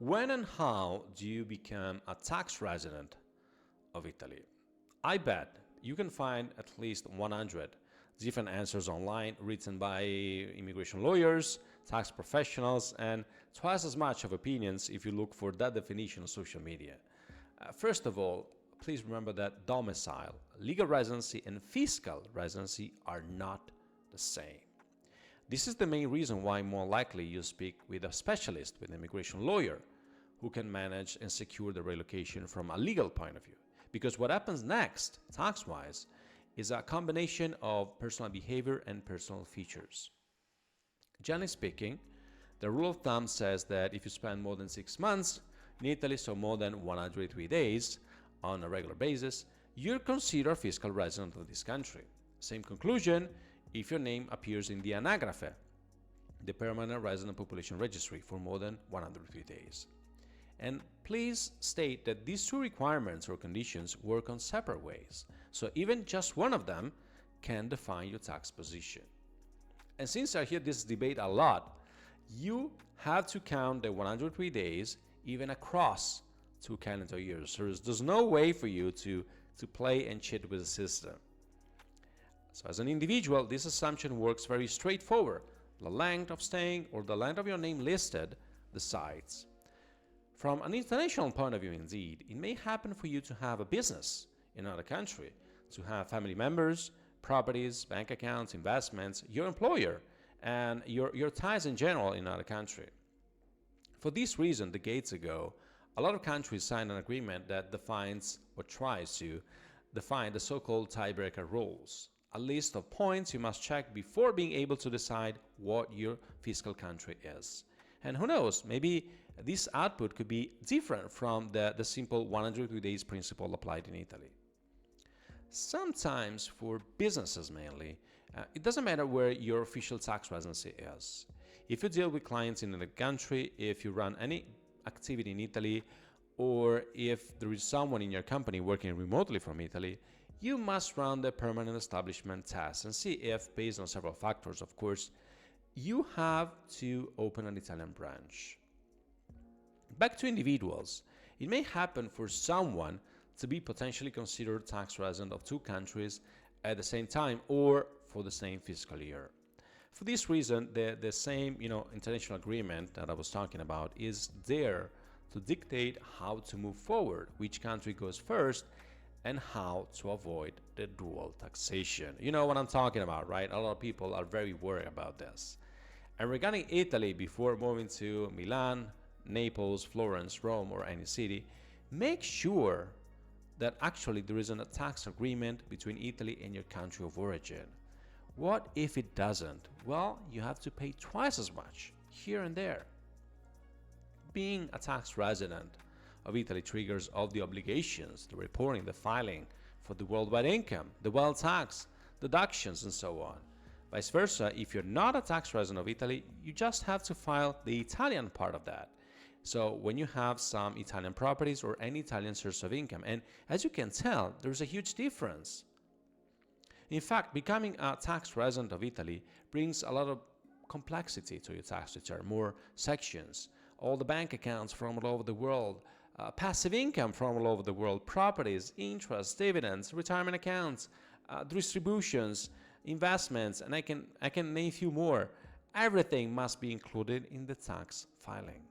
When and how do you become a tax resident of Italy? I bet you can find at least 100 different answers online written by immigration lawyers, tax professionals, and twice as much of opinions if you look for that definition on social media. First of all, please remember that domicile, legal residency, and fiscal residency are not the same. This is the main reason why more likely you speak with a specialist, with an immigration lawyer, who can manage and secure the relocation from a legal point of view. Because what happens next, tax-wise, is a combination of personal behavior and personal features. Generally speaking, the rule of thumb says that if you spend more than 6 months in Italy, so more than 103 days on a regular basis, you're considered a fiscal resident of this country. Same conclusion if your name appears in the Anagrafe, the Permanent Resident Population Registry, for more than 103 days. And please state that these two requirements or conditions work on separate ways, so even just one of them can define your tax position. And since I hear this debate a lot, you have to count the 103 days even across 2 calendar years. So there's no way for you to play and cheat with the system. So as an individual, this assumption works very straightforward. The length of staying or the length of your name listed decides. From an international point of view, indeed, it may happen for you to have a business in another country, to have family members, properties, bank accounts, investments, your employer, and your ties in general in another country. For this reason, decades ago, a lot of countries signed an agreement that defines or tries to define the so-called tiebreaker rules, a list of points you must check before being able to decide what your fiscal country is. And who knows, maybe this output could be different from the simple 102 days principle applied in Italy. Sometimes, for businesses mainly, it doesn't matter where your official tax residency is. If you deal with clients in another country, if you run any activity in Italy, or if there is someone in your company working remotely from Italy, you must run the permanent establishment test and see if, based on several factors, of course, you have to open an Italian branch. Back to individuals, it may happen for someone to be potentially considered tax resident of 2 countries at the same time or for the same fiscal year. For this reason, the same international agreement that I was talking about is there to dictate how to move forward, which country goes first, and how to avoid the dual taxation. You know what I'm talking about, right? A lot of people are very worried about this. And regarding Italy, before moving to Milan, Naples, Florence, Rome, or any city, make sure that actually there isn't a tax agreement between Italy and your country of origin. What if it doesn't? Well, you have to pay twice as much here and there. Being a tax resident of Italy triggers all the obligations, the reporting, the filing for the worldwide income, the wealth tax, deductions, and so on. Vice versa, if you're not a tax resident of Italy, you just have to file the Italian part of that. So when you have some Italian properties or any Italian source of income, and as you can tell, there's a huge difference. In fact, becoming a tax resident of Italy brings a lot of complexity to your tax return, more sections, all the bank accounts from all over the world, passive income from all over the world, properties, interest, dividends, retirement accounts, distributions, investments, and I can name a few more. Everything must be included in the tax filing.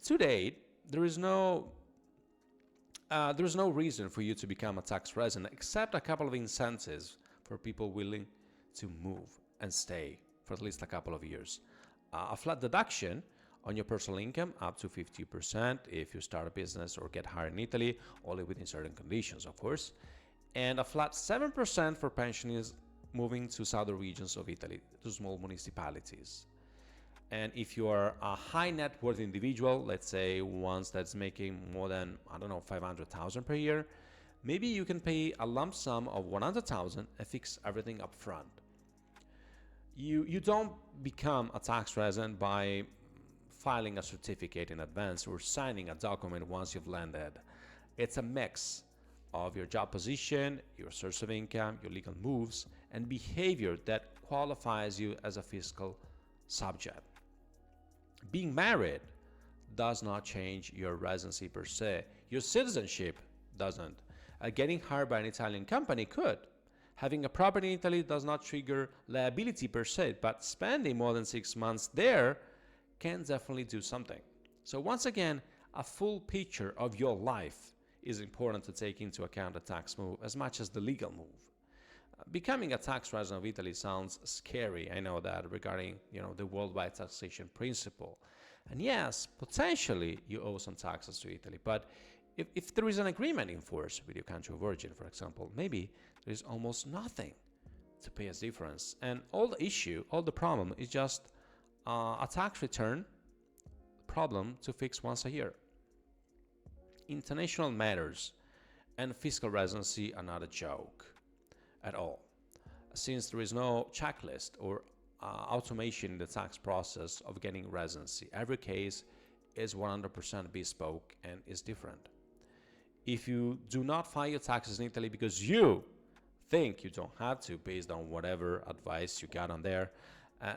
To date, there is no reason for you to become a tax resident except a couple of incentives for people willing to move and stay for at least a couple of years. A flat deduction on your personal income up to 50% if you start a business or get hired in Italy, only within certain conditions, of course, and a flat 7% for pensioners moving to southern regions of Italy, to small municipalities. And if you are a high net worth individual, let's say one that's making more than, 500,000 per year, maybe you can pay a lump sum of 100,000 and fix everything up front. You don't become a tax resident by filing a certificate in advance or signing a document once you've landed. It's a mix of your job position, your source of income, your legal moves, and behavior that qualifies you as a fiscal subject. Being married does not change your residency per se. Your citizenship doesn't. Getting hired by an Italian company could. Having a property in Italy does not trigger liability per se, but spending more than 6 months there can definitely do something. So once again, a full picture of your life is important to take into account a tax move as much as the legal move. Becoming a tax resident of Italy sounds scary, I know that, regarding the worldwide taxation principle. And yes, potentially you owe some taxes to Italy, but if there is an agreement in force with your country of origin, for example, maybe there is almost nothing to pay as difference. And all the problem is just a tax return problem to fix once a year. International matters and fiscal residency are not a joke at all, since there is no checklist or automation in the tax process of getting residency. Every case is 100% bespoke and is different. If you do not file your taxes in Italy because you think you don't have to based on whatever advice you got on there,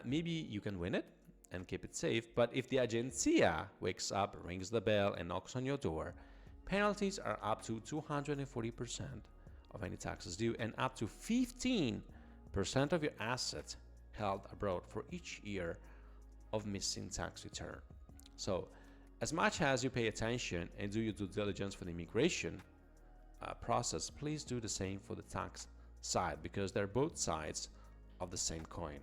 maybe you can win it and keep it safe. But if the agenzia wakes up, rings the bell, and knocks on your door, penalties are up to 240% of any taxes due and up to 15% of your assets held abroad for each year of missing tax return. So as much as you pay attention and do your due diligence for the immigration process, please do the same for the tax side, because they're both sides of the same coin.